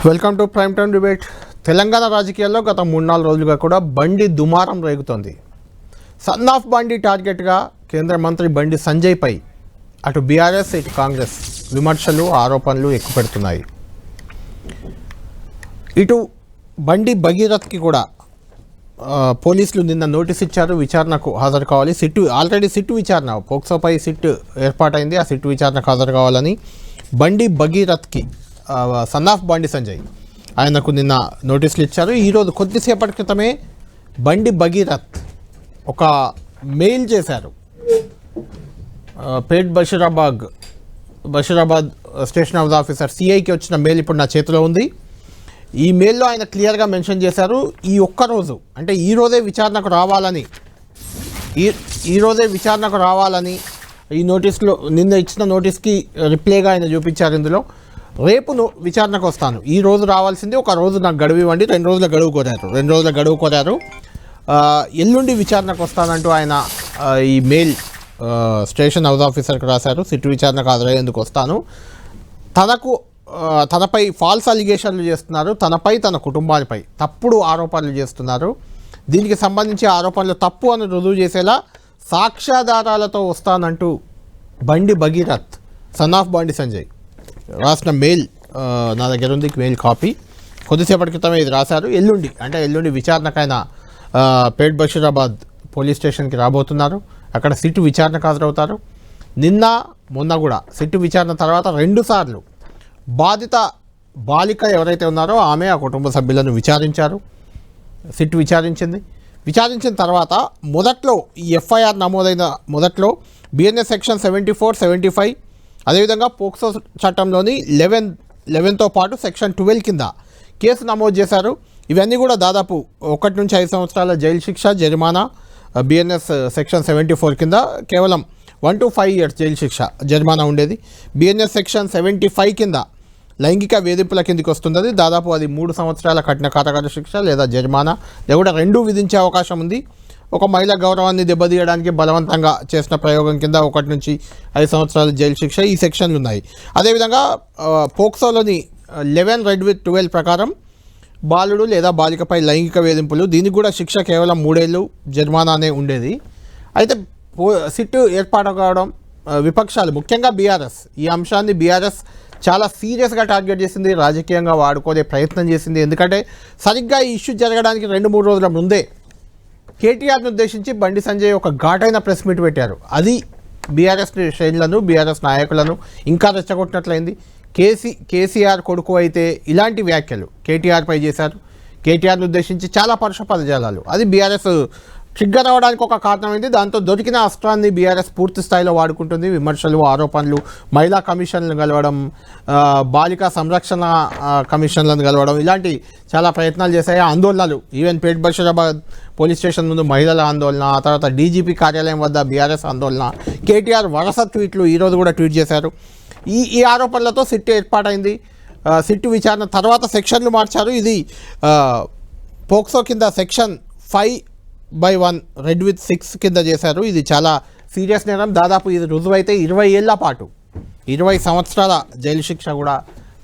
Welcome to prime time debate. Telangana రాజకీయాల్లో గత 3-4 రోజులుగా కూడా బండి దుమారం రేగుతోంది. సన్ ఆఫ్ బండి టార్గెట్గా కేంద్ర మంత్రి బండి సంజయ్పై అటు బీఆర్ఎస్ ఇటు కాంగ్రెస్ విమర్శలు ఆరోపణలు ఎక్కుపెడుతున్నాయి. ఇటు బండి భగీరథ్కి కూడా పోలీసులు నిన్న నోటీస్ ఇచ్చారు, విచారణకు హాజరు కావాలి. ఆల్రెడీ సిట్టు విచారణ పోక్సోపై సిట్ ఏర్పాటైంది, ఆ సిట్టు విచారణకు హాజరు కావాలని బండి భగీరథ్కి సన్ ఆఫ్ బండి సంజయ్ ఆయనకు నిన్న నోటీసులు ఇచ్చారు. ఈరోజు కొద్దిసేపటి క్రితమే బండి భగీరథ్ ఒక మెయిల్ చేశారు. పేట్ బషీరాబాద్ స్టేషన్ హౌస్ ఆఫీసర్ సిఐకి వచ్చిన మెయిల్ ఇప్పుడు నా చేతిలో ఉంది. ఈ మెయిల్లో ఆయన క్లియర్గా మెన్షన్ చేశారు, ఈ ఒక్కరోజు అంటే ఈరోజే విచారణకు రావాలని ఈ నోటీస్లో నిన్న ఇచ్చిన నోటీస్కి రిప్లైగా ఆయన చూపించారు. ఇందులో రేపు విచారణకు వస్తాను, ఈ రోజు రావాల్సింది ఒక రోజు నాకు గడువు ఇవ్వండి, 2 రోజుల గడువు కోరారు. ఎల్లుండి విచారణకు వస్తానంటూ ఆయన ఈ మెయిల్ స్టేషన్ హౌస్ ఆఫీసర్కి రాశారు. సిట్టు విచారణకు హాజరయ్యేందుకు వస్తాను, తనపై ఫాల్స్ అలిగేషన్లు చేస్తున్నారు, తనపై తన కుటుంబానిపై తప్పుడు ఆరోపణలు చేస్తున్నారు. దీనికి సంబంధించి ఆరోపణలు తప్పు అని రుజువు చేసేలా సాక్ష్యాధారాలతో వస్తానంటూ బండి భగీరథ్ సన్ ఆఫ్ బండి సంజయ్ రాసిన మెయిల్ నా దగ్గర ఉంది, మెయిల్ కాపీ. కొద్దిసేపటి క్రితమే ఇది రాశారు. ఎల్లుండి విచారణకైనా పేట్ బషీరాబాద్ పోలీస్ స్టేషన్కి రాబోతున్నారు. అక్కడ సిట్టు విచారణకు హాజరవుతారు. మొన్న కూడా సిట్టు విచారణ తర్వాత 2 సార్లు బాధిత బాలిక ఎవరైతే ఉన్నారో ఆమె ఆ కుటుంబ సభ్యులను విచారించారు. సిట్టు విచారించిన తర్వాత మొదట్లో ఈ ఎఫ్ఐఆర్ నమోదైన మొదట్లో బిఎన్ఎస్ సెక్షన్ 74, 75 అదేవిధంగా పోక్సో చట్టంలోని 11తో పాటు సెక్షన్ 12 కింద కేసు నమోదు చేశారు. ఇవన్నీ కూడా దాదాపు 1 నుంచి 5 సంవత్సరాల జైలు శిక్ష, జరిమానా. బిఎన్ఎస్ సెక్షన్ 74 కింద కేవలం 1 to 5 years జైలు శిక్ష, జరిమానా ఉండేది. బిఎన్ఎస్ సెక్షన్ 75 కింద లైంగిక వేధింపుల కిందికి వస్తుంది. దాదాపు అది 3 సంవత్సరాల కఠిన కారాగార శిక్ష లేదా జరిమానా లేదా 2 విధించే అవకాశం ఉంది. ఒక మహిళ గౌరవాన్ని దెబ్బతీయడానికి బలవంతంగా చేసిన ప్రయోగం కింద 1 నుంచి 5 సంవత్సరాల జైలు శిక్ష, ఈ సెక్షన్లు ఉన్నాయి. అదేవిధంగా పోక్సోలోని 11(12) ప్రకారం బాలుడు లేదా బాలికపై లైంగిక వేధింపులు, దీనికి కూడా శిక్ష కేవలం 3 ఏళ్ళు జరిమానానే ఉండేది. అయితే సిట్టు ఏర్పాటు కావడం విపక్షాలు ముఖ్యంగా బీఆర్ఎస్ ఈ అంశాన్ని చాలా సీరియస్గా టార్గెట్ చేసింది, రాజకీయంగా వాడుకునే ప్రయత్నం చేసింది. ఎందుకంటే సరిగ్గా ఈ ఇష్యూ జరగడానికి 2-3 రోజుల ముందే కేటీఆర్ను ఉద్దేశించి బండి సంజయ్ ఒక ఘాటైన ప్రెస్ మీట్ పెట్టారు. అది బీఆర్ఎస్ శ్రేణులను, బీఆర్ఎస్ నాయకులను ఇంకా రెచ్చగొట్టినట్లయింది. కేసీఆర్ కొడుకు అయితే ఇలాంటి వ్యాఖ్యలు కేటీఆర్పై చేశారు. కేటీఆర్ను ఉద్దేశించి చాలా పరుష పదజాలాలు, అది బీఆర్ఎస్ ట్రిగ్గర్ అవ్వడానికి ఒక కారణమైంది. దాంతో దొరికిన అస్త్రాన్ని బీఆర్ఎస్ పూర్తి స్థాయిలో వాడుకుంటుంది. విమర్శలు, ఆరోపణలు, మహిళా కమిషన్లను కలవడం, బాలికా సంరక్షణ కమిషన్లను కలవడం, ఇలాంటి చాలా ప్రయత్నాలు చేశాయి. ఆందోళనలు, ఈవెన్ పేట్ బషీరాబాద్ పోలీస్ స్టేషన్ ముందు మహిళల ఆందోళన, ఆ తర్వాత డీజీపీ కార్యాలయం వద్ద బీఆర్ఎస్ ఆందోళన, కేటీఆర్ వరుస ట్వీట్లు ఈరోజు కూడా ట్వీట్ చేశారు. ఈ ఆరోపణలతో సిట్టు ఏర్పాటైంది. సిట్టు విచారణ తర్వాత సెక్షన్లు మార్చారు. ఇది పోక్సో కింద సెక్షన్ 5/1 రెడ్ విత్ 6 కింద చేశారు. ఇది చాలా సీరియస్ నేరం. దాదాపు ఇది రుజువైతే 20 ఏళ్ల పాటు 20 సంవత్సరాల జైలు శిక్ష కూడా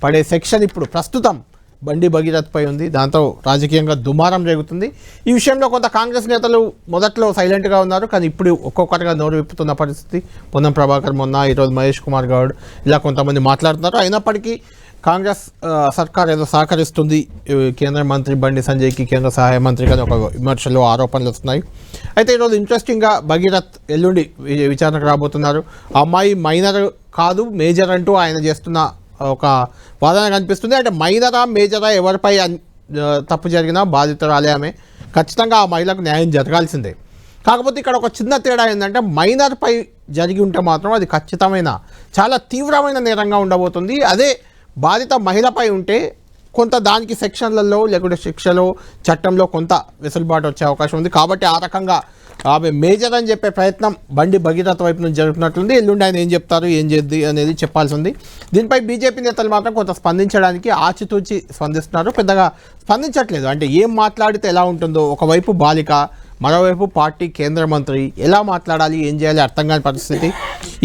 పడే సెక్షన్ ఇప్పుడు ప్రస్తుతం బండి భగీరథ్పై ఉంది. దాంతో రాజకీయంగా దుమారం రేగుతుంది. ఈ విషయంలో కొంత కాంగ్రెస్ నేతలు మొదట్లో సైలెంట్గా ఉన్నారు, కానీ ఇప్పుడు ఒక్కొక్కటిగా నోరు విప్పుతున్న పరిస్థితి. పొన్నం ప్రభాకర్ మొన్న, ఈరోజు మహేష్ కుమార్ గౌడ్ ఇలా కొంతమంది మాట్లాడుతున్నారు. అయినప్పటికీ కాంగ్రెస్ సర్కార్ ఏదో సహకరిస్తుంది కేంద్ర మంత్రి బండి సంజయ్కి, కేంద్ర సహాయ మంత్రిగా ఒక విమర్శలు, ఆరోపణలు వస్తున్నాయి. అయితే ఈరోజు ఇంట్రెస్టింగ్గా భగీరథ్ ఎల్లుండి విచారణకు రాబోతున్నారు. ఆ అమ్మాయి మైనర్ కాదు మేజర్ అంటూ ఆయన చేస్తున్న ఒక వాదన కనిపిస్తుంది. అంటే మైనరా మేజరా ఎవరిపై తప్పు జరిగినా బాధితురాలే ఆమె, ఖచ్చితంగా ఆ మహిళకు న్యాయం జరగాల్సిందే. కాకపోతే ఇక్కడ ఒక చిన్న తేడా ఏంటంటే మైనర్పై జరిగి ఉంటే మాత్రం అది ఖచ్చితమైన చాలా తీవ్రమైన నేరంగా ఉండబోతుంది. అదే బాధిత మహిళపై ఉంటే కొంత దానికి సెక్షన్లలో లేకుంటే శిక్షలో, చట్టంలో కొంత వెసులుబాటు వచ్చే అవకాశం ఉంది. కాబట్టి ఆ రకంగా ఆమె మేజర్ అని చెప్పే ప్రయత్నం బండి భగీరథ వైపు నుంచి జరుగుతున్నట్లుంది. ఎల్లుండి ఆయన ఏం చెప్తారు, ఏం చేద్ది అనేది చెప్పాల్సి ఉంది. దీనిపై బీజేపీ నేతలు మాత్రం కొంత స్పందించడానికి ఆచితూచి స్పందిస్తున్నారు, పెద్దగా స్పందించట్లేదు. అంటే ఏం మాట్లాడితే ఎలా ఉంటుందో, ఒకవైపు బాలిక, మరోవైపు పార్టీ కేంద్ర మంత్రి, ఎలా మాట్లాడాలి, ఏం చేయాలి అర్థం కాని పరిస్థితి.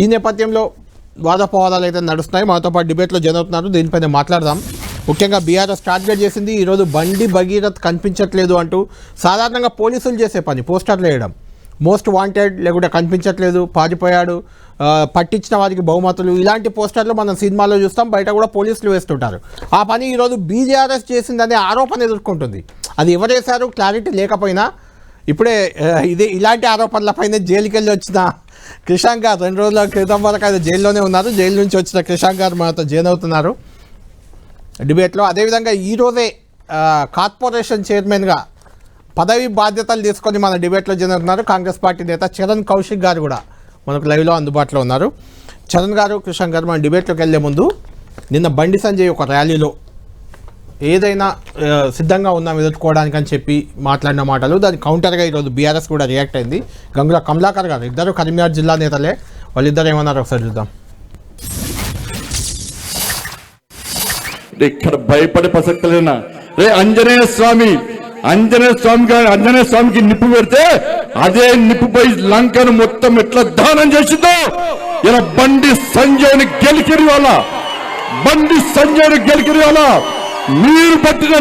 ఈ నేపథ్యంలో వాదోపవాదాలు అయితే నడుస్తున్నాయి. మాతో పాటు డిబేట్లో జరుగుతున్నారు, దీనిపైన మాట్లాడదాం. ముఖ్యంగా బీఆర్ఎస్ టార్గెట్ చేసింది ఈరోజు బండి భగీరథ్ కనిపించట్లేదు అంటూ. సాధారణంగా పోలీసులు చేసే పని పోస్టర్లు వేయడం, మోస్ట్ వాంటెడ్ లేకుంటే కనిపించట్లేదు, పారిపోయాడు, పట్టించిన వారికి బహుమతులు, ఇలాంటి పోస్టర్లు మనం సినిమాలో చూస్తాం, బయట కూడా పోలీసులు వేస్తుంటారు. ఆ పని ఈరోజు బీజేఆర్ఎస్ చేసిందనే ఆరోపణ ఎదుర్కొంటుంది. అది ఎవరు వేశారు క్లారిటీ లేకపోయినా ఇప్పుడే ఇలాంటి ఆరోపణలపైన జైలుకి వెళ్ళి వచ్చిన క్రిషాంక్ గారు 2 రోజుల క్రితం వరకు అయితే జైల్లోనే ఉన్నారు. జైలు నుంచి వచ్చిన క్రిషాంక్ గారు మనతో జాయిన్ అవుతున్నారు డిబేట్లో. అదేవిధంగా ఈరోజే కార్పొరేషన్ చైర్మన్గా పదవి బాధ్యతలు తీసుకొని మన డిబేట్లో జాయిన్ అవుతున్నారు కాంగ్రెస్ పార్టీ నేత చరణ్ కౌశిక్ గారు కూడా మనకు లైవ్లో అందుబాటులో ఉన్నారు. చరణ్ గారు, క్రిషాంక్ గారు, మన డిబేట్లోకి వెళ్ళే ముందు నిన్న బండి సంజయ్ ఒక ర్యాలీలో ఏదైనా సిద్ధంగా ఉన్నాం ఎదుర్కోవడానికి అని చెప్పి మాట్లాడిన మాటలు, దాని కౌంటర్గా ఈరోజు బీఆర్ఎస్ కూడా రియాక్ట్ అయింది. గంగుల కమలాకర్ గారు, ఇద్దరు కరీంనగర్ జిల్లా నేతలే, వాళ్ళిద్దరు ఏమన్నారు ఒకసారి చూద్దాం. ఇక్కడ భయపడే ప్రసక్తి లేనా రే ఆంజనేయ స్వామికి నిప్పు పెడితే అదే నిప్పుపై లంకను మొత్తం ఎట్లా దానం చేసిందో ఇలా బండి సంజయ్ని గెలికిరి వాళ్ళ మీరు పెట్టిన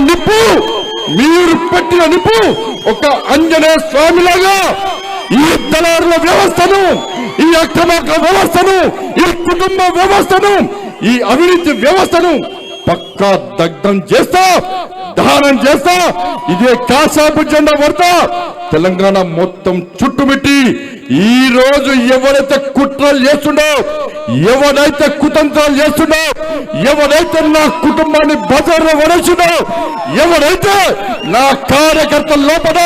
నిప్పు ఒక ఆంజనేయ స్వామిలాగా ఈ దళారుల వ్యవస్థను, ఈ అక్రమార్క వ్యవస్థను, ఈ కుటుంబ వ్యవస్థను, ఈ అవినీతి వ్యవస్థను పక్కా దగ్ధం చేస్తా, దహనం చేస్తా, ఇదే కాసాపు జెండా పడతా తెలంగాణ మొత్తం చుట్టుమిట్టి ఈ రోజు ఎవరైతే కుట్రలు చేస్తుండో, ఎవరైతే కుతంత్రాలు చేస్తుండో, ఎవరైతే నా కుటుంబాన్ని బజార్లో వడేసిండో, ఎవరైతే నా కార్యకర్తల లోపల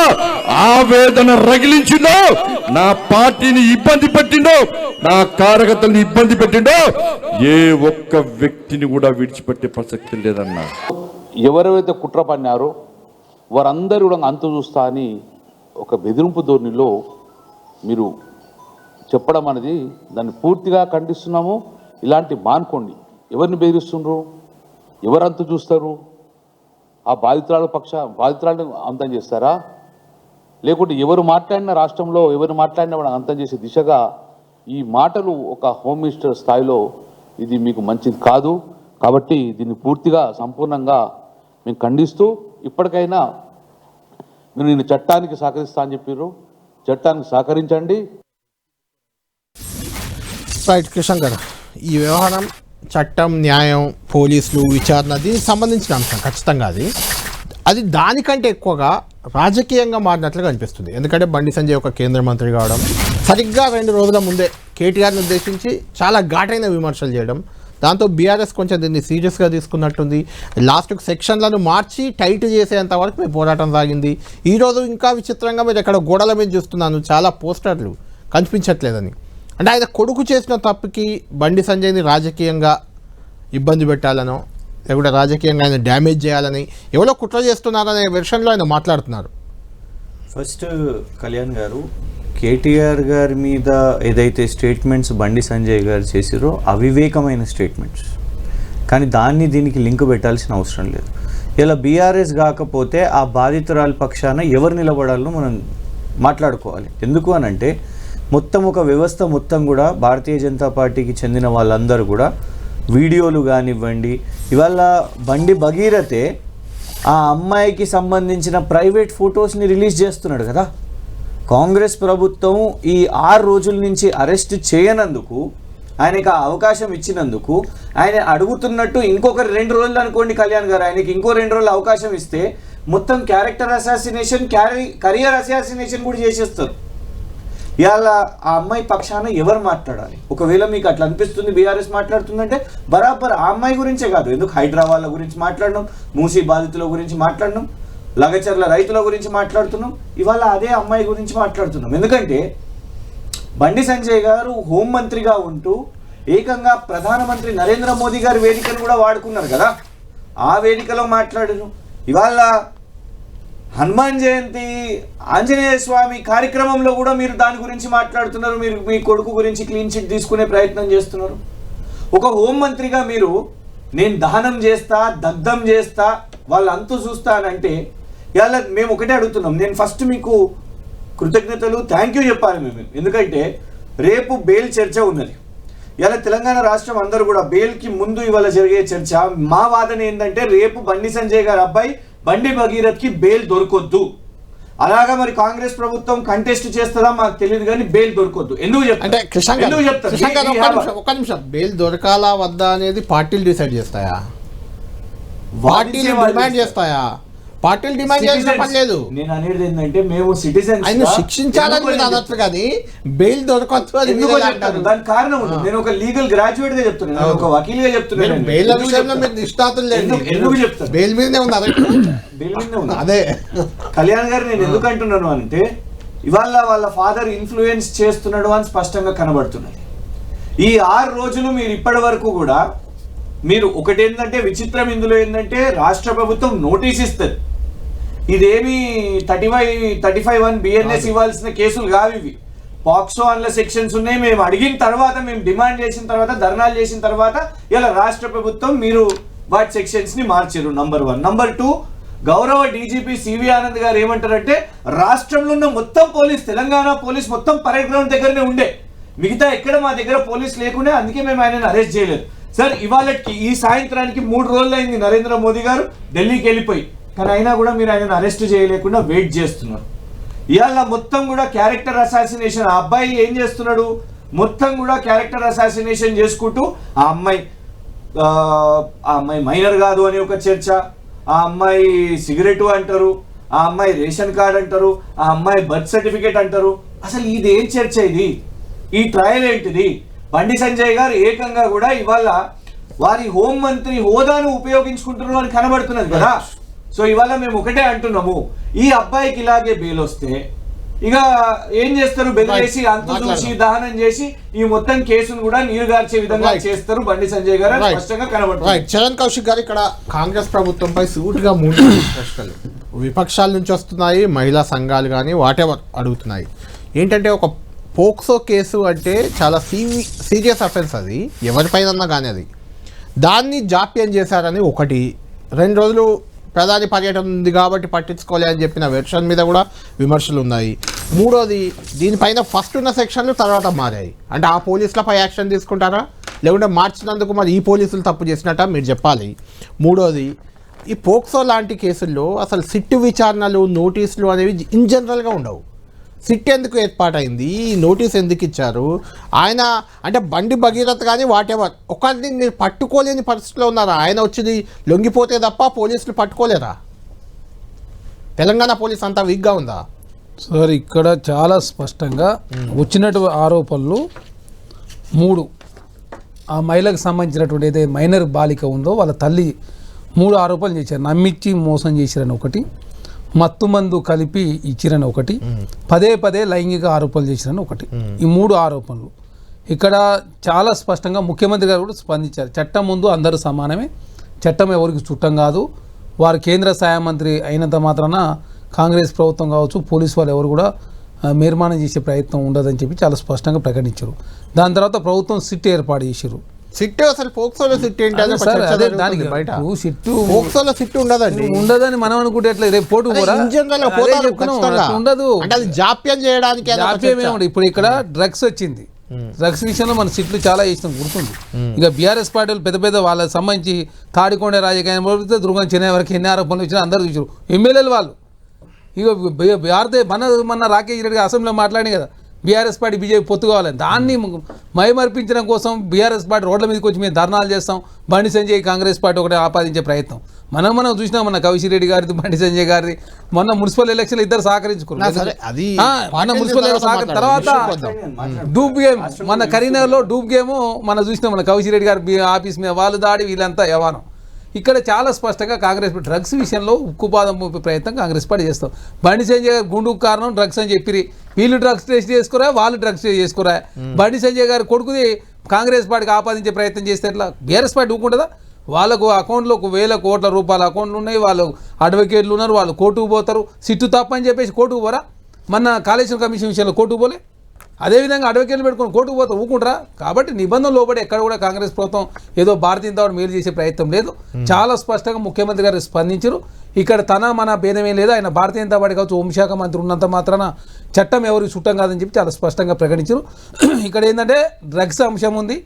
ఆవేదన రగిలించిండో, నా పార్టీని ఇబ్బంది పెట్టిండో, నా కార్యకర్తల్ని ఇబ్బంది పెట్టిండో, ఏ ఒక్క వ్యక్తిని కూడా విడిచిపెట్టే ప్రసక్తి లేదన్నా. ఎవరైతే కుట్ర పన్నారో వారందరూ కూడా అంతు చూస్తా అని ఒక బెదిరింపు ధోరణిలో మీరు చెప్పడం అనేది దాన్ని పూర్తిగా ఖండిస్తున్నాము. ఇలాంటి మానుకోండి. ఎవరిని బెదిరిస్తున్నారు, ఎవరు అంతు చూస్తారు? ఆ బాధితురాలను అంతం చేస్తారా? లేకుంటే ఎవరు మాట్లాడిన రాష్ట్రంలో ఎవరు మాట్లాడినా కూడా అంతం చేసే దిశగా ఈ మాటలు ఒక హోమ్ మినిస్టర్ స్థాయిలో ఇది మీకు మంచిది కాదు. కాబట్టి దీన్ని పూర్తిగా సంపూర్ణంగా మేము ఖండిస్తూ, ఇప్పటికైనా మీరు నేను చట్టానికి సహకరిస్తా అని చెప్పారు, చట్టానికి సహకరించండి. రైట్ క్రిషాంక్ గారు, ఈ వ్యవహారం చట్టం, న్యాయం, పోలీసులు, విచారణ, దీనికి సంబంధించిన అంశం ఖచ్చితంగా అది దానికంటే ఎక్కువగా రాజకీయంగా మారినట్లుగా అనిపిస్తుంది. ఎందుకంటే బండి సంజయ్ ఒక కేంద్ర మంత్రి కావడం, సరిగ్గా 2 రోజుల ముందే కేటీఆర్ని ఉద్దేశించి చాలా ఘాటైన విమర్శలు చేయడం, దాంతో బీఆర్ఎస్ కొంచెం దీన్ని సీరియస్గా తీసుకున్నట్టుంది. లాస్ట్కి సెక్షన్లను మార్చి టైట్ చేసేంత వరకు మీ పోరాటం సాగింది. ఈరోజు ఇంకా విచిత్రంగా మీరు ఎక్కడ గోడల మీద చూస్తున్నాను చాలా పోస్టర్లు కనిపించట్లేదని. అంటే ఆయన కొడుకు చేసిన తప్పుకి బండి సంజయ్ని రాజకీయంగా ఇబ్బంది పెట్టాలనో, లేకుంటే రాజకీయంగా ఆయన డ్యామేజ్ చేయాలని ఎవరో కుట్ర చేస్తున్నారనే వెర్షన్లో ఆయన మాట్లాడుతున్నారు. ఫస్ట్ కళ్యాణ్ గారు, కేటీఆర్ గారి మీద ఏదైతే స్టేట్మెంట్స్ బండి సంజయ్ గారు చేసిరో అవివేకమైన స్టేట్మెంట్స్, కానీ దాన్ని దీనికి లింక్ పెట్టాల్సిన అవసరం లేదు. ఇలా బీఆర్ఎస్ కాకపోతే ఆ బాధితురాల పక్షాన ఎవరు నిలబడాలో మనం మాట్లాడుకోవాలి. ఎందుకు అనంటే మొత్తం ఒక వ్యవస్థ మొత్తం కూడా భారతీయ జనతా పార్టీకి చెందిన వాళ్ళందరూ కూడా వీడియోలు కానివ్వండి, ఇవాళ బండి భగీరథే ఆ అమ్మాయికి సంబంధించిన ప్రైవేట్ ఫొటోస్ని రిలీజ్ చేస్తున్నాడు కదా. కాంగ్రెస్ ప్రభుత్వం ఈ 6 రోజుల నుంచి అరెస్ట్ చేయనందుకు, ఆయనకు ఆ అవకాశం ఇచ్చినందుకు, ఆయన అడుగుతున్నట్టు ఇంకొక 2 రోజులు అనుకోండి కళ్యాణ్ గారు, ఆయనకి ఇంకో 2 రోజులు అవకాశం ఇస్తే మొత్తం క్యారెక్టర్ అసాసినేషన్, కరియర్ అసాసినేషన్ కూడా చేసేస్తారు. ఇవాళ ఆ అమ్మాయి పక్షాన ఎవరు మాట్లాడాలి? ఒకవేళ మీకు అట్లా అనిపిస్తుంది బీఆర్ఎస్ మాట్లాడుతుందంటే బరాబర్ ఆ అమ్మాయి గురించే కాదు, ఎందుకు హైదరాబాద్ల గురించి మాట్లాడడం, మూసీ బాధితుల గురించి మాట్లాడడం, లగచర్ల రైతుల గురించి మాట్లాడుతున్నాం, ఇవాళ అదే అమ్మాయి గురించి మాట్లాడుతున్నాం. ఎందుకంటే బండి సంజయ్ గారు హోంమంత్రిగా ఉంటూ ఏకంగా ప్రధానమంత్రి నరేంద్ర మోదీ గారి వేదికను కూడా వాడుకున్నారు కదా, ఆ వేదికలో మాట్లాడారు. ఇవాళ హనుమాన్ జయంతి, ఆంజనేయ స్వామి కార్యక్రమంలో కూడా మీరు దాని గురించి మాట్లాడుతున్నారు, మీరు మీ కొడుకు గురించి క్లీన్ చిట్ తీసుకునే ప్రయత్నం చేస్తున్నారు. ఒక హోంమంత్రిగా మీరు నేను దహనం చేస్తా, దగ్ధం చేస్తా, వాళ్ళు అంతు చూస్తానంటే ఇవాళ మేము ఒకటే అడుగుతున్నాం. నేను ఫస్ట్ మీకు కృతజ్ఞతలు, థ్యాంక్ యూ చెప్పాలి మేము. ఎందుకంటే రేపు బెయిల్ చర్చ ఉన్నది. ఇలా తెలంగాణ రాష్ట్రం అందరూ కూడా బెయిల్కి ముందు ఇవాళ జరిగే చర్చ మా వాదన ఏంటంటే రేపు బండి సంజయ్ గారి అబ్బాయి బండి భగీరథ్కి బెయిల్ దొరకొద్దు. అలాగా మరి కాంగ్రెస్ ప్రభుత్వం కంటెస్ట్ చేస్తుందా మాకు తెలియదు కానీ బెయిల్ దొరకొద్దు. ఎందుకు అంటే కృష్ణ గారు చెప్తారు? ఒక్క నిమిషం, బెయిల్ దొరకాలా వద్దా అనేది పార్టీలు డిసైడ్ చేస్తాయా? పార్టీలు డిమాండ్ చేస్తాయా? పార్టీలు డిమాండ్ చేసిన పని లేదు. నేను అనేది ఏంటంటే మేము సిటిజన్స్ ఆయన శిక్షించాలని మీరు అనొచ్చు కానీ బెయిల్ దొరకవచ్చు అని ఎందుకు చెప్తారు? దానికి కారణం ఉంది. నేను ఒక లీగల్ గ్రాడ్యుయేట్ గా చెప్తున్నాను, ఒక వకీల్ గా చెప్తున్నాను. బెయిల్ విషయంలో మీరు నిష్ఠాతులు లేదు. ఎందుకు చెప్తారు? బెయిల్ మీదనే ఉన్నారు. బెయిల్ మీదనే ఉన్నారు. అదే కళ్యాణ్ గారు నేను ఎందుకు అంటున్నాను అంటే ఇవాళ వాళ్ళ ఫాదర్ ఇన్ఫ్లుయెన్స్ చేస్తున్నాడు అని స్పష్టంగా కనబడుతున్నది. ఈ 6 రోజులు మీరు ఇప్పటి వరకు కూడా మీరు ఒకటేంటంటే విచిత్రం ఇందులో ఏంటంటే రాష్ట్ర ప్రభుత్వం నోటీస్ ఇస్తుంది. ఇదేమి 35(1) BNS ఇవ్వాల్సిన కేసులు కావు ఇవి. పాక్సో అన్న సెక్షన్స్ ఉన్నాయి. మేము అడిగిన తర్వాత, మేము డిమాండ్ చేసిన తర్వాత, ధర్నాలు చేసిన తర్వాత ఇలా రాష్ట్ర ప్రభుత్వం మీరు వాటి సెక్షన్స్ ని మార్చారు. నంబర్ 1. నంబర్ 2, గౌరవ డీజీపీ సివి ఆనంద్ గారు ఏమంటారంటే రాష్ట్రంలో ఉన్న మొత్తం పోలీస్, తెలంగాణ పోలీస్ మొత్తం పరేడ్ గ్రౌండ్ దగ్గరనే ఉండే, మిగతా ఎక్కడ మా దగ్గర పోలీస్ లేకుండా అందుకే మేము ఆయనను అరెస్ట్ చేయలేదు. సార్ ఇవాళకి ఈ సాయంత్రానికి 3 రోజులు అయింది నరేంద్ర మోదీ గారు ఢిల్లీకి వెళ్ళిపోయి, కానీ అయినా కూడా మీరు ఆయనను అరెస్ట్ చేయలేకుండా వెయిట్ చేస్తున్నారు. ఇవాళ మొత్తం కూడా క్యారెక్టర్ అసాసినేషన్. ఆ అబ్బాయి ఏం చేస్తున్నాడు? మొత్తం కూడా క్యారెక్టర్ అసాసినేషన్ చేసుకుంటూ ఆ అమ్మాయి మైనర్ కాదు అని ఒక చర్చ, ఆ అమ్మాయి సిగరెట్ అంటారు, ఆ అమ్మాయి రేషన్ కార్డ్ అంటారు, ఆ అమ్మాయి బర్త్ సర్టిఫికేట్ అంటారు. అసలు ఇది ఏం చర్చ? ఇది ఈ ట్రయల్ ఏంటిది? బండి సంజయ్ గారు ఏకంగా కూడా ఇవాళ వారి హోంమంత్రి హోదాను ఉపయోగించుకుంటున్నారు అని కనబడుతున్నది కదా. సో ఇవాళ మేము ఒకటే అంటున్నాము, ఈ అబ్బాయికి ఇలాగే బెయిల్ వస్తే ఇక ఏం చేస్తారు? బెదిలేసి అంతు చూసి దహనం చేసి ఈ మొత్తం కేసును కూడా నీరుగార్చే విధంగా చేస్తారు బండి సంజయ్ గారు స్పష్టంగా కనబడుతుంది. చరణ్ కౌశిక్ గారు, ఇక్కడ కాంగ్రెస్ ప్రభుత్వంపై సూటిగా 3 ప్రశ్నలు విపక్షాల నుంచి వస్తున్నాయి, మహిళా సంఘాలు కానీ వాటెవర్ అడుగుతున్నాయి. ఏంటంటే ఒక పోక్సో కేసు అంటే చాలా సీరియస్ అఫెన్స్, అది ఎవరిపైనన్నా కానీ అది, దాన్ని జాప్యం చేశారని ఒకటి. 2 రోజులు ప్రధాని పర్యటన ఉంది కాబట్టి పట్టించుకోలే అని చెప్పిన వెర్షన్ మీద కూడా విమర్శలు ఉన్నాయి. 3వది, దీనిపైన ఫస్ట్ ఉన్న సెక్షన్లు తర్వాత మారాయి. అంటే ఆ పోలీసులపై యాక్షన్ తీసుకుంటారా, లేకుంటే మార్చినందుకు మరి ఈ పోలీసులు తప్పు చేసినట్ట మీరు చెప్పాలి. 3వది, ఈ పోక్సో లాంటి కేసుల్లో అసలు సిట్టు విచారణలు, నోటీసులు అనేవి ఇన్ జనరల్గా ఉండవు. సిట్ ఎందుకు ఏర్పాటైంది, నోటీస్ ఎందుకు ఇచ్చారు? ఆయన అంటే బండి భగీరథ్ కానీ వాటెవర్ ఒకరిని మీరు పట్టుకోలేని పరిస్థితిలో ఉన్నారా? ఆయన వచ్చి లొంగిపోతే తప్ప పోలీసులు పట్టుకోలేరా? తెలంగాణ పోలీస్ అంతా వీక్గా ఉందా? సార్ ఇక్కడ చాలా స్పష్టంగా వచ్చినటువంటి ఆరోపణలు 3, ఆ మహిళకు సంబంధించినటువంటి ఏదైతే మైనర్ బాలిక ఉందో వాళ్ళ తల్లి 3 ఆరోపణలు చేశారు. నమ్మించి మోసం చేశారని ఒకటి, మత్తు మందు కలిపి ఇచ్చిరని ఒకటి, పదే లైంగిక ఆరోపణలు చేసిరని ఒకటి. ఈ 3 ఆరోపణలు ఇక్కడ చాలా స్పష్టంగా ముఖ్యమంత్రి గారు కూడా స్పందించారు. చట్టం ముందు అందరూ సమానమే, చట్టం ఎవరికి చుట్టం కాదు, వారు కేంద్ర సహాయ మంత్రి అయినంత మాత్రాన కాంగ్రెస్ ప్రభుత్వం కావచ్చు, పోలీసు వాళ్ళు ఎవరు కూడా నిర్మాణం చేసే ప్రయత్నం ఉండదని చెప్పి చాలా స్పష్టంగా ప్రకటించారు. దాని తర్వాత ప్రభుత్వం సిట్ ఏర్పాటు చేశారు. సిట్ అసలు పోక్సోలో సిట్ ఏంటి? దానికి బయట సిట్టు పోక్సోలో సిట్ ఉండదని మనం అనుకుంటే ఎట్లా రేపు పోటు ఉండదు. అంటే అది జాప్యం చేయడానికి ఇప్పుడు ఇక్కడ డ్రగ్స్ వచ్చింది, డ్రగ్స్ విషయంలో మన సిట్లు చాలా ఇష్టం గుర్తుంది. ఇక బీఆర్ఎస్ పార్టీలు పెద్ద వాళ్ళకి సంబంధించి తాడికొండ రాజకీయం పడితే దుర్గం చెన్నై వరకు ఎన్ని ఆరోపణలు వచ్చినా అందరూ చూసారు. ఎమ్మెల్యేలు వాళ్ళు ఇక భారతీయ మన రాకేష్ రెడ్డి అసెంబ్లీలో మాట్లాడి కదా బీఆర్ఎస్ పార్టీ బీజేపీ పొత్తు కావాలని, దాన్ని మైమర్పించడం కోసం బీఆర్ఎస్ పార్టీ రోడ్ల మీదకి వచ్చి మేము ధర్నాలు చేస్తాం, బండి సంజయ్ కాంగ్రెస్ పార్టీ ఒకటి ఆపాదించే ప్రయత్నం మనం చూసినాం. మన కౌశిక్ రెడ్డి గారిది, బండి సంజయ్ గారిది మొన్న మున్సిపల్ ఎలక్షన్ ఇద్దరు సహకరించుకున్నారు. మన మున్సిపల్ ఎలక్షన్ తర్వాత డూబ్ గేమ్, మన కరీంనగర్లో డూబ్ గేమ్ మనం చూసినాం. మన కౌశిక్ రెడ్డి గారి ఆఫీస్ మీద వాళ్ళు దాడి, వీళ్ళంతా యవానం. ఇక్కడ చాలా స్పష్టంగా కాంగ్రెస్ డ్రగ్స్ విషయంలో ఉక్కుపాదం ప్రయత్నం కాంగ్రెస్ పార్టీ చేస్తాం. బండి సంజయ్ గారు గుండుకు కారణం డ్రగ్స్ అని చెప్పి వీళ్ళు డ్రగ్స్ టెస్ట్ చేసుకోరా, వాళ్ళు డ్రగ్స్ చేసుకోరా. బండి సంజయ్ గారు కొడుకుది కాంగ్రెస్ పార్టీకి ఆపాదించే ప్రయత్నం చేస్తే ఎట్లా? బీఆర్ఎస్ పార్టీ ఊకుంటుందా? వాళ్ళకు అకౌంట్లో 1000 కోట్ల రూపాయల అకౌంట్లు ఉన్నాయి, వాళ్ళు అడ్వకేట్లు ఉన్నారు, వాళ్ళు కోర్టుకు పోతారు. సిట్టు తప్పని చెప్పేసి కోర్టుకు పోరా? మన కాళేశ్వరం కమిషన్ విషయంలో కోర్టుకు పోలే, అదేవిధంగా అడ్వకేట్లు పెట్టుకుని కోర్టుకు పోతారు, ఊకుంటారా? కాబట్టి నిబంధనలు లోబడి ఎక్కడ కూడా కాంగ్రెస్ ప్రభుత్వం ఏదో భారతీయ జనతా పార్టీ మేలు చేసే ప్రయత్నం లేదు. చాలా స్పష్టంగా ముఖ్యమంత్రి గారు స్పందించారు. ఇక్కడ మన భేదమే లేదు, ఆయన భారతీయ జనతా పార్టీ కావచ్చు హోంశాఖ మంత్రి ఉన్నంత మాత్రాన చట్టం ఎవరికి చుట్టం కాదని చెప్పి చాలా స్పష్టంగా ప్రకటించారు. ఇక్కడ ఏంటంటే డ్రగ్స్ అంశం ఉంది,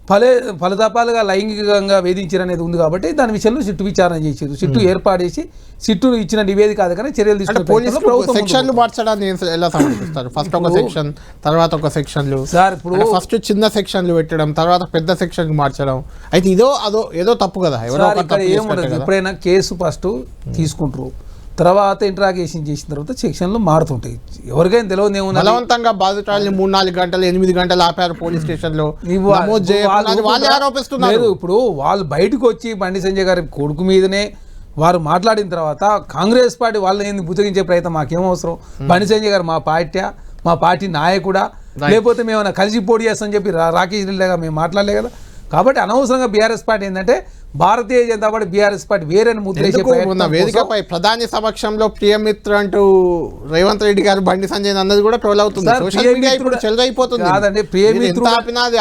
ఫలదపాలుగా లైంగికంగా వేధించారనేది ఉంది కాబట్టి దాని విషయంలో సిట్టు విచారణ చేసారు. సిట్టు ఏర్పాటు చేసి సిట్టు ఇచ్చిన నివేదిక ఆధారంగా చర్యలు తీసుకుని సెక్షన్లు మార్చడాన్ని ఎలా సమర్పిస్తారు? ఫస్ట్ ఒక సెక్షన్, తర్వాత ఒక సెక్షన్లు. సార్ ఇప్పుడు ఫస్ట్ చిన్న సెక్షన్లు పెట్టడం, తర్వాత పెద్ద సెక్షన్ మార్చడం, అయితే ఏదో తప్పు కదా. ఏముండదు, ఎప్పుడైనా కేసు ఫస్ట్ తీసుకుంటారు, తర్వాత ఇంట్రాగేషన్ చేసిన తర్వాత సెక్షన్లు మారుతుంటాయి. ఎవరికైనా తెలియదు ఏముంది. బలవంతంగా బాధితురాలని 3-4 గంటలు 8 గంటలు ఆపారు పోలీస్ స్టేషన్ లో. లేదు, ఇప్పుడు వాళ్ళు బయటకు వచ్చి బండి సంజయ్ గారి కొడుకు మీదనే వారు మాట్లాడిన తర్వాత కాంగ్రెస్ పార్టీ వాళ్ళని ఏంది బుద్ధగించే ప్రయత్నం మాకేం అవసరం? బండి సంజయ్ గారు మా పార్టీ నాయకుడా, లేకపోతే మేమన్నా కలిసి పోటీ చేస్తామని చెప్పి రాకేష్ రెడ్డిగా మేము మాట్లాడలే కదా. కాబట్టి అనవసరంగా బీఆర్ఎస్ పార్టీ ఏంటంటే Bharatiya Janata party BRS party వేరేని Mudra వేదికపై ప్రధాని సమక్షంలో ప్రియమిత్ర అంటూ రేవంత్ రెడ్డి గారు బండి సంజయ్ అన్నది కూడా ట్రోల్ అవుతుంది. కాదండి, ప్రియమిత్రుడు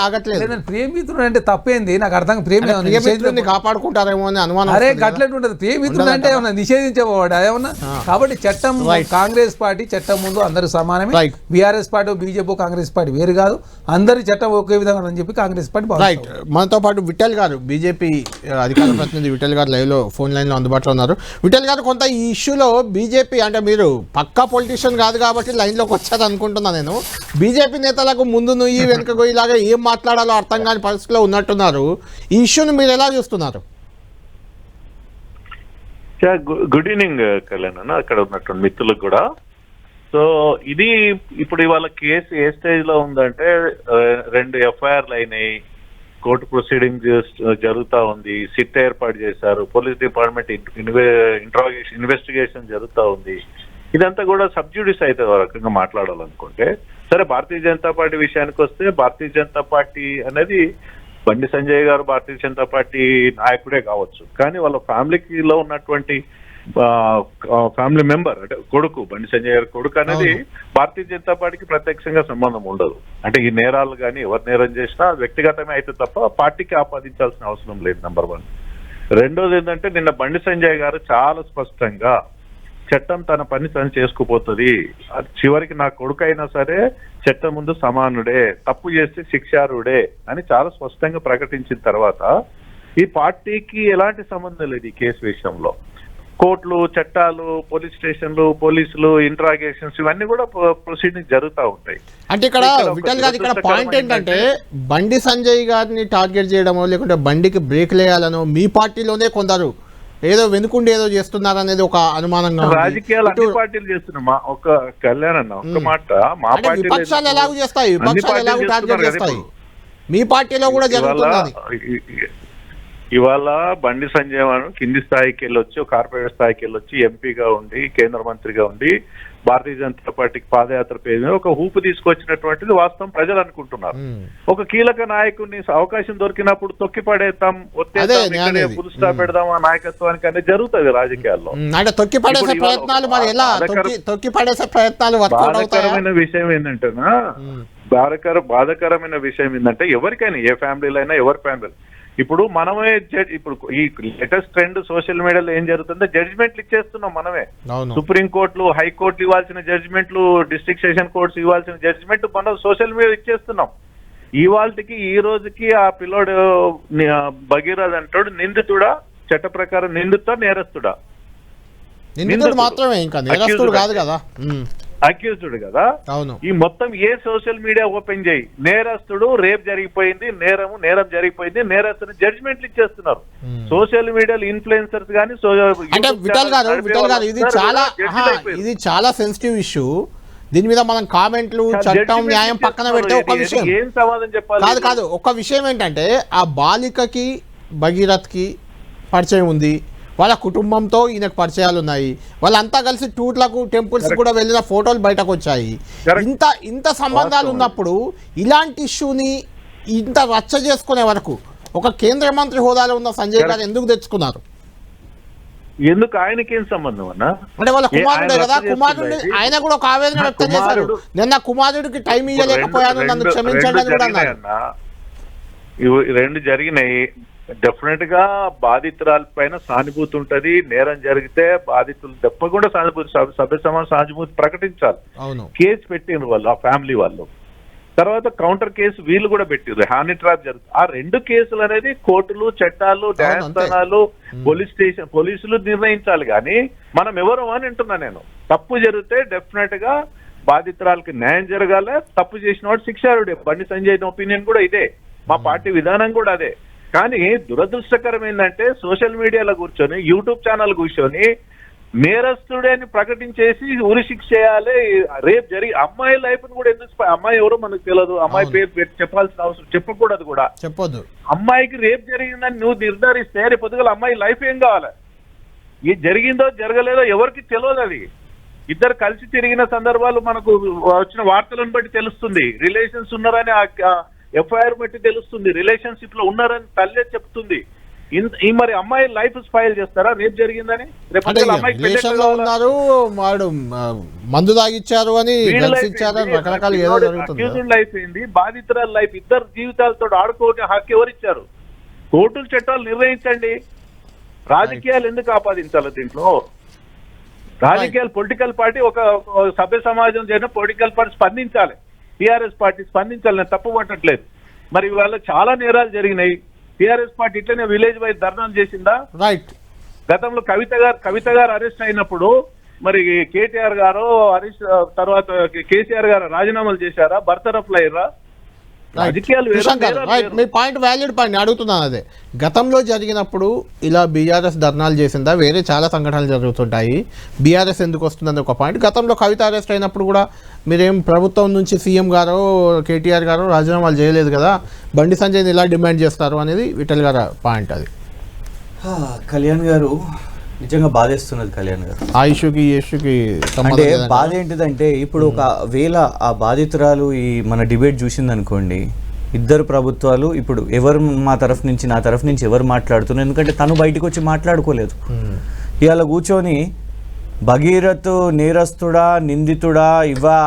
ఆగట్లేదు. ప్రియమిత్రుడు అంటే తప్పేంది నాకు అర్థం. ప్రియమిత్రుడిని కాపాడుకుంటారేమో అని అనుమానం. అరే గట్లెట్ ఉంటుంది. ప్రియమిత్రుడు అంటే ఏమన్నా నిషేధించబోవాడు ఏమన్నా? కాబట్టి చట్టం కాంగ్రెస్ పార్టీ చట్టం ముందు అందరూ సమానమే. BRS party BJP Congress party వేరు కాదు, అందరి చట్టం ఒకే విధంగా అని చెప్పి కాంగ్రెస్ పార్టీ. రైట్, మనతో పాటు విఠల్ గారు, బీజేపీ అధికార ప్రతినిధి విఠల్ గారు లైవ్ లో ఫోన్ లైన్ లో అందుబాటులో ఉన్నారు. విఠల్ గారు, కొంత ఈ ఇష్యూలో బీజేపీ అంటే మీరు పక్కా పొలిటీషియన్ కాదు కాబట్టి లైన్ లోకి వచ్చారు అనుకుంటున్నా నేను. బీజేపీ నేతలకు ముందు నుయ్యి వెనుక గొయ్యిలాగా ఏం మాట్లాడాలో అర్థం కాని పరిస్థితిలో ఉన్నట్టున్నారు. ఈ ఇష్యూని మీరు ఎలా చూస్తున్నారు? గుడ్ ఈవినింగ్ కళ్యాణ్ అన్న, అక్కడ ఉన్నటువంటి మిత్రులకు కూడా. సో ఇది ఇప్పుడు ఇవాళ కేసు ఏ స్టేజ్ లో ఉందంటే 2 ఎఫ్ఐఆర్లు అయినాయి, కోర్టు ప్రొసీడింగ్ జరుగుతూ ఉంది, సిట్ ఏర్పాటు చేశారు, పోలీస్ డిపార్ట్మెంట్ ఇన్వెస్టిగేషన్ జరుగుతూ ఉంది. ఇదంతా కూడా సబ్జ్యూడిస్ అయితే రకంగా మాట్లాడాలనుకుంటే సరే. భారతీయ జనతా పార్టీ విషయానికి వస్తే, భారతీయ జనతా పార్టీ అనేది బండి సంజయ్ గారు భారతీయ జనతా పార్టీ నాయకుడే కావచ్చు, కానీ వాళ్ళ ఫ్యామిలీలో ఉన్నటువంటి ఫ్యామిలీ మెంబర్ అంటే కొడుకు, బండి సంజయ్ గారి కొడుకు అనేది భారతీయ జనతా పార్టీకి ప్రత్యక్షంగా సంబంధం ఉండదు. అంటే ఈ నేరాలు కానీ ఎవరు నేరం చేసినా వ్యక్తిగతమే అయితే తప్ప పార్టీకి ఆపాదించాల్సిన అవసరం లేదు, నెంబర్ 1. రెండోది ఏంటంటే, నిన్న బండి సంజయ్ గారు చాలా స్పష్టంగా చట్టం తన పని తను చేసుకుపోతుంది, చివరికి నా కొడుకు అయినా సరే చట్టం ముందు సమానుడే, తప్పు చేస్తే శిక్షార్హుడే అని చాలా స్పష్టంగా ప్రకటించిన తర్వాత ఈ పార్టీకి ఎలాంటి సంబంధం లేదు ఈ కేసు విషయంలో. కోర్టులు, చట్టాలు, పోలీస్ స్టేషన్లు, పోలీసులు, ఇంట్రాగేషన్స్ ఇవన్నీ కూడా ప్రొసీడింగ్ జరుగుతూ ఉంటాయి. అంటే ఇక్కడ విఠల్ గారు, ఇక్కడ పాయింట్ ఏంటంటే బండి సంజయ్ గారిని టార్గెట్ చేయడమో లేకుంటే బండికి బ్రేక్ లేయాలనో మీ పార్టీలోనే కొందరు ఏదో వెనుకుండి ఏదో చేస్తున్నారు అనేది ఒక అనుమానంగా. రాజకీయాలు అన్ని పార్టీలు చేస్తున్నామా? ఒక కళ్యాణ్ అన్న ఒక మాట, మా పార్టీ విపక్షాలు ఎలాగూ చేస్తాయి, విపక్షాలు ఎలాగూ టార్గెట్ చేస్తాయి, మీ పార్టీలో కూడా జరుగుతుంది. ఇవాళ బండి సంజయ్ కింది స్థాయికి వెళ్ళొచ్చి, కార్పొరేట్ స్థాయికి వెళ్ళొచ్చి, ఎంపీగా ఉండి, కేంద్ర మంత్రిగా ఉండి, భారతీయ జనతా పార్టీకి పాదయాత్ర పేరు ఒక ఊపు తీసుకొచ్చినటువంటిది వాస్తవం, ప్రజలు అనుకుంటున్నారు. ఒక కీలక నాయకుడిని అవకాశం దొరికినప్పుడు తొక్కి పడేస్తాం, ఫుల్ స్టాప్ పెడదాం ఆ నాయకత్వానికి అనేది జరుగుతుంది రాజకీయాల్లో. బాధాకరమైన విషయం ఏంటంటేనా, బాధాకరమైన విషయం ఏంటంటే ఎవరికైనా, ఏ ఫ్యామిలీలో అయినా, ఎవరి ఫ్యామిలీ, ఇప్పుడు మనమే ఇప్పుడు ఈ లేటెస్ట్ ట్రెండ్ సోషల్ మీడియాలో ఏం జరుగుతుందో జడ్జిమెంట్లు ఇచ్చేస్తున్నాం మనమే. సుప్రీం కోర్టులు, హైకోర్టులు ఇవ్వాల్సిన జడ్జిమెంట్లు, డిస్ట్రిక్ట్ సెషన్ కోర్ట్స్ ఇవ్వాల్సిన జడ్జిమెంట్ మనం సోషల్ మీడియా ఇచ్చేస్తున్నాం. ఇవాళకి ఈ రోజుకి ఆ పిల్లోడు భగీరథ్ అంటాడు నిందితుడా, చట్ట ప్రకారం నిందితుడా నేరస్తుడా? నిందితుడు మాత్రమే, ఇంకా నేరస్తుడు కాదు కదా, అక్యూజ్డ్ కదా. ఈ మొత్తం ఏ సోషల్ మీడియా ఓపెన్ చేయి, నేరస్తుడు, రేప్ జరిగిపోయింది, నేరం జరిగిపోయింది, నేరస్తుడు జడ్జిమెంట్లు ఇచ్చేస్తున్నారు. సోషల్ మీడియాలో ఇన్ఫ్లుయెన్సర్స్ కానీ. అంటే విఠల్ గారు ఇది చాలా సెన్సిటివ్ ఇష్యూ. దీని మీద మనం కామెంట్లు, చట్టం, న్యాయం పక్కన పెడితే ఒక విషయం, ఏం సమాధానం చెప్పాలి? కాదు ఒక విషయం ఏంటంటే, ఆ బాలికకి భగీరథ్ కి పరిచయం ఉంది, వాళ్ళ కుటుంబంతో ఈయనకు పరిచయాలు ఉన్నాయి, వాళ్ళంతా కలిసి టూర్లకు, టెంపుల్స్ కూడా వెళ్ళిన ఫోటోలు బయటకు వచ్చాయి. ఇంత సంబంధాలు ఉన్నప్పుడు ఇలాంటి ఇష్యూని ఇంత రచ్చ చేసుకునే వరకు ఒక కేంద్ర మంత్రి హోదాలో ఉన్న సంజయ్ గారు ఎందుకు తెచ్చుకున్నారు? ఎందుకు? ఆయనకేం సంబంధం అన్న? అంటే వాళ్ళ కుమారుడే కదా, కుమారుడు ఆయన కూడా ఒక ఆవేదన వ్యక్తం చేశారు. నిన్న కుమారుడికి టైం ఇవ్వలేకపోయాను, నన్ను క్షమించండి అని కూడా అన్నారు. రెండు జరిగినాయి. డెఫినెట్ గా బాధితురాల పైన సానుభూతి ఉంటది. నేరం జరిగితే బాధితులు తప్పకుండా సానుభూతి, సభ్య సమాజ సానుభూతి ప్రకటించాలి. కేసు పెట్టిండ్రు వాళ్ళు, ఆ ఫ్యామిలీ వాళ్ళు. తర్వాత కౌంటర్ కేసు వీళ్ళు కూడా పెట్టిర్రు, హానీ ట్రాప్ జరుగుతుంది. ఆ 2 కేసులు అనేది కోర్టులు, చట్టాలు, న్యాయస్థానాలు, పోలీసులు నిర్ణయించాలి. కానీ మనం ఎవరు అని అంటున్నా నేను. తప్పు జరిగితే డెఫినెట్ గా బాధితురాలకి న్యాయం జరగాలి, తప్పు చేసిన వాడు శిక్షారుడే. బండి సంజయ్ ఒపీనియన్ కూడా ఇదే, మా పార్టీ విధానం కూడా అదే. కానీ దురదృష్టకరం ఏంటంటే సోషల్ మీడియాలో కూర్చొని, యూట్యూబ్ ఛానల్ కూర్చొని నేరస్తుడే అని ప్రకటించేసి ఉరి శిక్ష చేయాలి. రేపు జరిగి అమ్మాయి లైఫ్ ని కూడా ఎందుకు, అమ్మాయి ఎవరో మనకు తెలియదు, అమ్మాయి పేరు చెప్పాల్సిన అవసరం, చెప్పకూడదు కూడా, చెప్పొద్దు. అమ్మాయికి రేపు జరిగిందని నువ్వు నిర్ధారిస్తే రేపు పొద్దుగల అమ్మాయి లైఫ్ ఏం కావాలి? ఈ జరిగిందో జరగలేదో ఎవరికి తెలియదు. అది ఇద్దరు కలిసి తిరిగిన సందర్భాలు మనకు వచ్చిన వార్తలను బట్టి తెలుస్తుంది. రిలేషన్స్ ఉన్నారని ఎఫ్ఐఆర్ బట్టి తెలుస్తుంది. రిలేషన్షిప్ లో ఉన్నారని తల్లే చెప్తుంది. మరి అమ్మాయి లైఫ్ స్పాయిల్ చేస్తారా రేపు జరిగిందని? రేపు ఉన్నారు, వాడు మందు తాగిచ్చారు అని రకరకాల లైఫ్ ఏంది, బాధితురాల లైఫ్, ఇద్దరు జీవితాలతో ఆడుకోవడం హక్కు ఎవరిచ్చారు? కోర్టులు చట్టాలు నిర్ణయించండి. రాజకీయాలు ఎందుకు ఆపాదించాలి దీంట్లో? రాజకీయాలు, పొలిటికల్ పార్టీ, ఒక సభ్య సమాజం చేసిన పొలిటికల్ పార్టీ స్పందించాలి. టీఆర్ఎస్ పార్టీ స్పందించాలి, నేను తప్పు పట్టట్లేదు. మరి ఇవాళ చాలా నేరాలు జరిగినాయి. టీఆర్ఎస్ పార్టీ ఇట్లనే విలేజ్ వైజ్ ధర్నాలు చేసిందా? రైట్. గతంలో కవిత గారు అరెస్ట్ అయినప్పుడు మరి కేటీఆర్ గారు అరెస్ట్ తర్వాత కేసీఆర్ గారు రాజీనామాలు చేశారా? బర్తరఫ్లు అయ్యారా? రాజకీయాలు మీ పాయింట్ వ్యాలిడ్ పాయింట్ అడుగుతున్నాను. అదే గతంలో జరిగినప్పుడు ఇలా బీఆర్ఎస్ ధర్నాలు చేసిందా? వేరే చాలా సంఘటనలు జరుగుతుంటాయి, బీఆర్ఎస్ ఎందుకు వస్తుందని ఒక పాయింట్. గతంలో కవిత అరెస్ట్ అయినప్పుడు కూడా మీరేం ప్రభుత్వం నుంచి సీఎం గారు కేటీఆర్ గారు రాజీనామాలు చేయలేదు కదా, బండి సంజయ్ని ఇలా డిమాండ్ చేస్తారు అనేది విఠల్ గారు పాయింట్. అది కళ్యాణ్ గారు నిజంగా బాధేస్తున్నది. కళ్యాణ్ గారు ఆ ఇష్యూకి అంటే బాధ ఏంటిదంటే, ఇప్పుడు ఒక వేళ ఆ బాధితురాలు ఈ మన డిబేట్ చూసింది అనుకోండి, ఇద్దరు ప్రభుత్వాలు ఇప్పుడు ఎవరు మా తరఫు నుంచి నా తరఫు నుంచి ఎవరు మాట్లాడుతున్నారు, ఎందుకంటే తను బయటకు వచ్చి మాట్లాడుకోలేదు. ఇవాళ కూర్చొని భగీరథ్ నేరస్తుడా నిందితుడా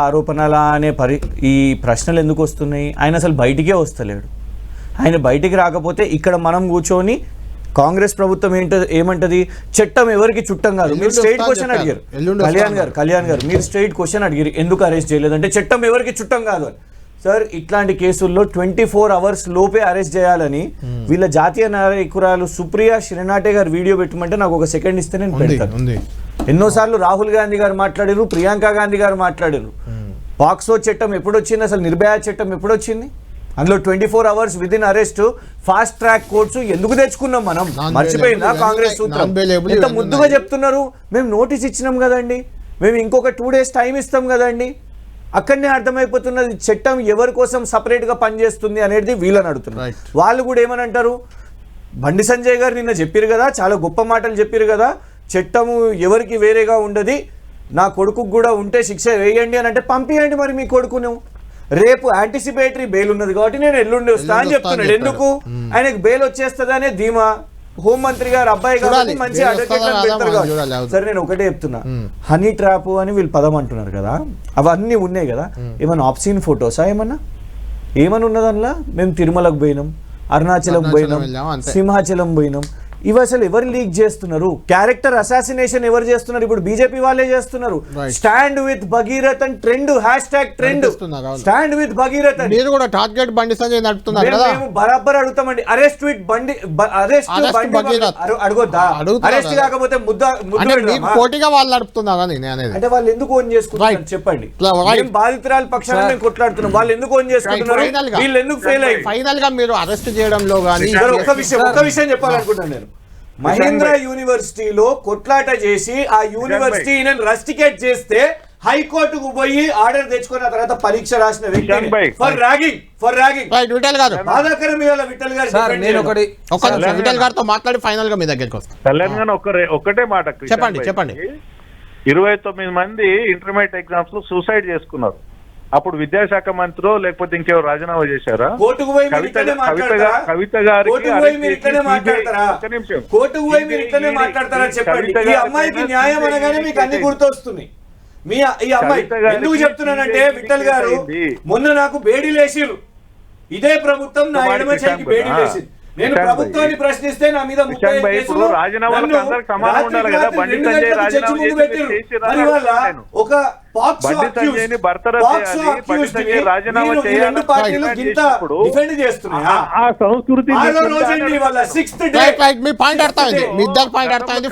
ఆరోపణలా అనే ఈ ప్రశ్నలు ఎందుకు వస్తున్నాయి? ఆయన అసలు బయటికే వస్తలేడు. ఆయన బయటికి రాకపోతే ఇక్కడ మనం కూర్చొని కాంగ్రెస్ ప్రభుత్వం ఏమంటది, చట్టం ఎవరికి చుట్టం కాదు. మీరు స్ట్రైట్ క్వశ్చన్ అడిగారు కళ్యాణ్ గారు మీరు స్ట్రైట్ క్వశ్చన్ అడిగారు, ఎందుకు అరెస్ట్ చేయలేదంటే చట్టం ఎవరికి చుట్టం కాదు అని. సార్, ఇట్లాంటి కేసుల్లో 24 hours లోపే అరెస్ట్ చేయాలని వీళ్ళ జాతీయ నాయకురాలు సుప్రియా శ్రీనాటే గారు వీడియో పెట్టమంటే నాకు ఒక సెకండ్ ఇస్తే నేను పెడతాను. ఎన్నోసార్లు రాహుల్ గాంధీ గారు మాట్లాడారు, ప్రియాంక గాంధీ గారు మాట్లాడారు. పాక్సో చట్టం ఎప్పుడు వచ్చింది, అసలు నిర్భయ చట్టం ఎప్పుడు వచ్చింది? అందులో 24 hours within arrest, fast track courts ఎందుకు తెచ్చుకున్నాం మనం? మర్చిపోయిందా కాంగ్రెస్ సూత్రం? ఎంత ముద్దుగా చెప్తున్నారు, మేము నోటీస్ ఇచ్చినాం కదండి, మేము ఇంకొక 2 days టైం ఇస్తాం కదండి. అక్కడనే అర్థమైపోతున్నది చట్టం ఎవరి కోసం సపరేట్గా పనిచేస్తుంది అనేది వీళ్ళని అడుగుతున్నారు. వాళ్ళు కూడా ఏమని అంటారు, బండి సంజయ్ గారు నిన్న చెప్పారు కదా, చాలా గొప్ప మాటలు చెప్పారు కదా, చట్టము ఎవరికి వేరేగా ఉండదు, నా కొడుకుకు కూడా ఉంటే శిక్ష వేయండి అని అంటే పంపించండి మరి మీ కొడుకును. రేపు యాంటిసిపేటరీ బెయిల్ ఉన్నది కాబట్టి నేను ఎల్లుండి వస్తా అని చెప్తున్నాడు. ఎందుకు? ఆయనకు బెయిల్ వచ్చేస్తుంది అనే ధీమా. హోంమంత్రి గారు అబ్బాయి కాబట్టి మంచి అడ్వకేట్ పెడతారు కాబట్టి. సరే, నేను ఒకటే చెప్తున్నా, హనీ ట్రాప్ అని వీళ్ళు పదం అంటున్నారు కదా, అవన్నీ ఉన్నాయి కదా, ఏమన్నా ఆప్సీన్ ఫోటోసా? ఏమన్నా ఉన్నది అందులో? మేము తిరుమలకు పోయినాం, అరుణాచలం పోయినాం, సింహాచలం పోయినాం. ఇవి అసలు ఎవరు లీక్ చేస్తున్నారు? క్యారెక్టర్ అసాసినేషన్ ఎవరు చేస్తున్నారు? ఇప్పుడు బీజేపీ వాళ్ళే చేస్తున్నారు. స్టాండ్ విత్ భగీరథ్ అని trend, #trend stand with Bhagirath అని. మీరు కూడా టార్గెట్ బండి సంజయ్ నడుపుతున్నారు కదా. మేము బరాబర్ అడుగుతామండి, అరెస్ట్ విత్ బండి, అరెస్ట్ భగీరథ్ అడగొద్దా? అరెస్ట్ కాకపోతే పోటీగా వాళ్ళు నడుపుతున్నారు అంటే వాళ్ళు ఎందుకు ఓన్ చేసుకుంటారు చెప్పండి? బాధితురాల పక్షాన మేము కొట్లాడుతున్నాం, వాళ్ళు ఎందుకు ఓన్ చేసుకుంటున్నారు? వీళ్ళు ఎందుకు ఫెయిల్ అయ్యి ఫైనల్ గా మీరు అరెస్ట్ చేయడంలో కానీ ఒక విషయం చెప్పాలనుకుంటున్నాను నేను. మహేంద్ర యూనివర్సిటీలో కొట్లాట చేసి ఆ యూనివర్సిటీని రస్టికేట్ చేస్తే హైకోర్టుకు పోయి ఆర్డర్ తెచ్చుకున్న తర్వాత పరీక్ష రాసిన వ్యక్తి ఫర్ ర్యాగింగ్ బాధాకరం. విఠల్ గారితో మాట్లాడి ఫైనల్ గా మీ దగ్గరికి వస్తాం. కళ్యాణ్ గారు ఒకటే మాట చెప్పండి. 29 మంది ఇంటర్మీడియట్ ఎగ్జామ్స్ లో సూసైడ్ చేసుకున్నారు. అప్పుడు విద్యాశాఖ మంత్రో లేకపోతే ఇంకెవరు రాజీనామా చేశారా? కవిత గారికి అమ్మాయికి న్యాయం అనగానే మీకు అన్ని గుర్తొస్తుంది. ఈ అమ్మాయి ఎందుకు చెప్తున్నానంటే, విఠల్ గారు మొన్న నాకు బేడీ లేసిరు, ఇదే ప్రభుత్వం నా ఎడమ చేయికి బేడీ లేసింది. నేను ప్రభుత్వాన్ని ప్రశ్నిస్తే నా మీద 30 కేసులు, ఒక బండి సంజయ్ని బర్తరఫ్ చేయాలి, బండి సంజయ్ రాజీనామా చేయాలి డిఫెండ్ చేస్తున్నాయి. ఆ సంస్కృతి మీ పాయింట్ అర్థమైంది, మీ ఇద్దరు పాయింట్ అర్థమైంది.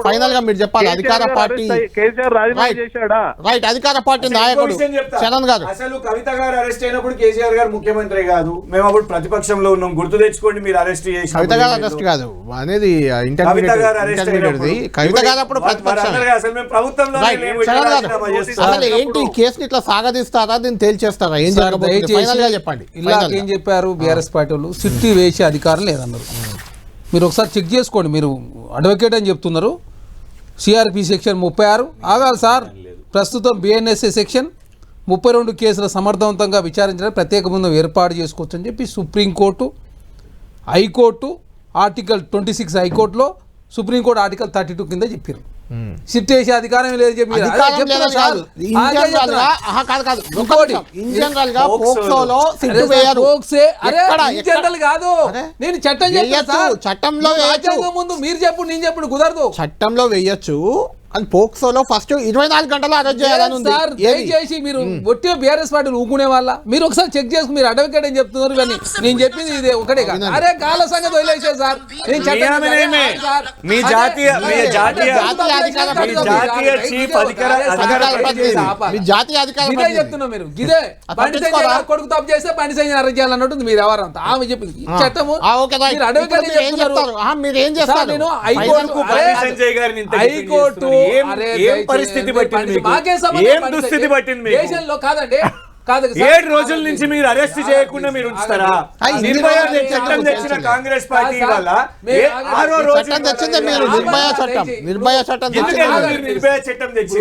ఫైనల్ గా మీరు చెప్పాలి, అధికార పార్టీ కేసీఆర్ రాజీనామా చేశాడా? రైట్, అధికార పార్టీ నాయకుడు చరణ్ గారు. అసలు కవిత గారు అరెస్ట్ అయినప్పుడు కేసీఆర్ గారు ముఖ్యమంత్రి కాదు, మేము అప్పుడు ప్రతిపక్షంలో ఉన్నాం, గుర్తు తెచ్చుకోండి. మీరు అరెస్ట్ చేసి కవిత గారు అరెస్ట్ కాదు అనేది కవిత గారు అరెస్ట్ కవిత గారు అప్పుడు ప్రతిపక్షం. అసలు మేము ప్రభుత్వంలో చరణ్ గారు అసలు ఏంటి ఈ కేసుని ఇట్లా సాగదీస్తారా, దీన్ని తేల్చేస్తారా, ఏం జరగబోతుంది ఫైనల్ గా చెప్పండి. ఏం చెప్పారు బీఆర్ఎస్ పార్టీ వాళ్ళు? సిట్టి వేసే అధికారం లేదన్నారు. మీరు ఒకసారి చెక్ చేసుకోండి. మీరు అడ్వకేట్ అని చెప్తున్నారు, సిఆర్పి సెక్షన్ 36 ఆగాలి సార్. ప్రస్తుతం బిఎన్ఎస్ఏ సెక్షన్ 32 కేసుల సమర్థవంతంగా విచారించడానికి ప్రత్యేక బృందం ఏర్పాటు చేసుకోవచ్చు అని చెప్పి సుప్రీంకోర్టు, హైకోర్టు ఆర్టికల్ 26 హైకోర్టులో, సుప్రీంకోర్టు ఆర్టికల్ 32 కింద చెప్పారు. సిట్ వేసే అధికారం లేదు చెప్పి నేను చట్టం చట్టంలో ముందు మీరు చెప్పు, నేను చెప్పు, కుదరదు. చట్టంలో వేయచ్చు అని పోక్సోలో ఫస్ట్ 24 గంటలు అరెస్ట్ చేయాలని దయచేసి మీరు ఒట్టి బీఆర్ఎస్ పార్టీలు ఊకునే వాళ్ళ మీరు ఒకసారి చెక్ చేసుకుని మీరు అడ్వకేట్ అని చెప్తున్నారు కానీ నేను చెప్పింది ఇదే ఒకటే. అరే కాల సంగతి వదిలేసే సార్, నేను మీ జాతీయ చెప్తున్నా. మీరు గిదే బండి సంజయ్ కొడుకు తప్పు చేస్తే బండి సంజయ్ అరెస్ట్ చేయాలన్నట్టు మీరు ఎవరంతా ఆమె చెప్పింది చట్టము. నేను హైకోర్టు పరిస్థితి పట్టింది, దుస్థితి పట్టింది దేశంలో కాదండి. 7 రోజుల నుంచి మీరు అరెస్ట్ చేయకుండా మీరు ఉంచుతారా? నిర్భయ చట్టం తెచ్చిన కాంగ్రెస్ పార్టీ వల్ల 6వ రోజు నిర్భయ చట్టం తెచ్చి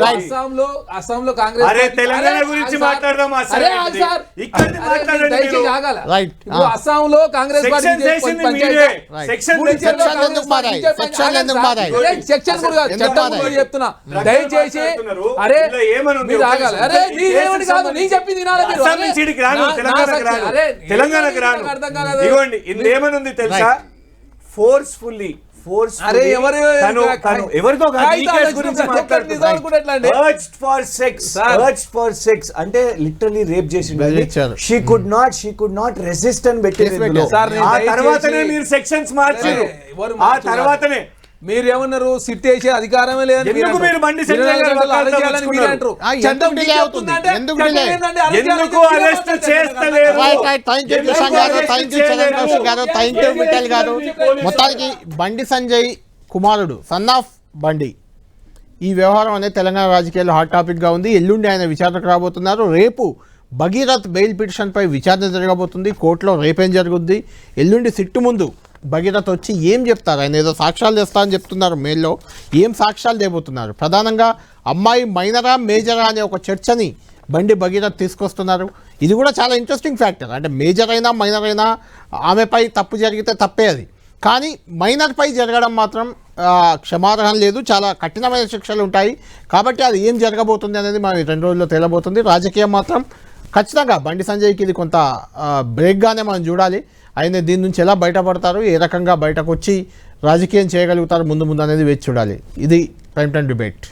అస్సాంలో కాంగ్రెస్ అరే తెలంగాణ గురించి మాట్లాడదాం. అస్సాంలో కాంగ్రెస్ చెప్తున్నా దయచేసి. అరే మీరు ఆగాలి. అరే నీకేమని కాదు, నేను చెప్పింది తెలంగాణకు రాను. ఇదిగోండి ఇందేమనుంది తెలుసా? ఫోర్స్ఫుల్లీ ఎవరితో అంటే లిటరలీ రేప్ చేసి షీ కుడ్ నాట్ రెసిస్ట్ అని పెట్టింది. ఆ తర్వాతనే మీరు సెక్షన్స్ మార్చారు. ఆ తర్వాతనే మీరు ఏమన్నారు? సిట్ వేసే అధికారమే లేదు. మీరు బండి సంజయ్ గారు మొత్తానికి బండి సంజయ్ కుమారుడు సన్ ఆఫ్ బండి ఈ వ్యవహారం అనేది తెలంగాణ రాజకీయాల్లో హాట్ టాపిక్గా ఉంది. ఎల్లుండి ఆయన విచారణకు రాబోతున్నారు. రేపు భగీరథ్ బెయిల్ పిటిషన్పై విచారణ జరగబోతుంది కోర్టులో. రేపేం జరుగుద్ది? ఎల్లుండి సిట్టు ముందు భగీరథ్ వచ్చి ఏం చెప్తారు? ఆయన ఏదో సాక్ష్యాలు తెస్తా అని చెప్తున్నారు మెయిల్లో. ఏం సాక్ష్యాలు తేబోతున్నారు? ప్రధానంగా అమ్మాయి మైనరా మేజరా అనే ఒక చర్చని బండి భగీరథ్ తీసుకొస్తున్నారు. ఇది కూడా చాలా ఇంట్రెస్టింగ్ ఫ్యాక్టర్. అంటే మేజర్ అయినా మైనర్ అయినా ఆమెపై తప్పు జరిగితే తప్పే అది, కానీ మైనర్పై జరగడం మాత్రం క్షమార్హం లేదు, చాలా కఠినమైన శిక్షలు ఉంటాయి. కాబట్టి అది ఏం జరగబోతుంది అనేది మనం 2 రోజుల్లో తేలబోతుంది. రాజకీయం మాత్రం ఖచ్చితంగా బండి సంజయ్కి ఇది కొంత బ్రేక్గానే మనం చూడాలి. ఆయన దీని నుంచి ఎలా బయటపడతారు, ఏ రకంగా బయటకు వచ్చి రాజకీయం చేయగలుగుతారు ముందు అనేది వేచి చూడాలి. ఇది ప్రైమ్ టైమ్ డిబేట్.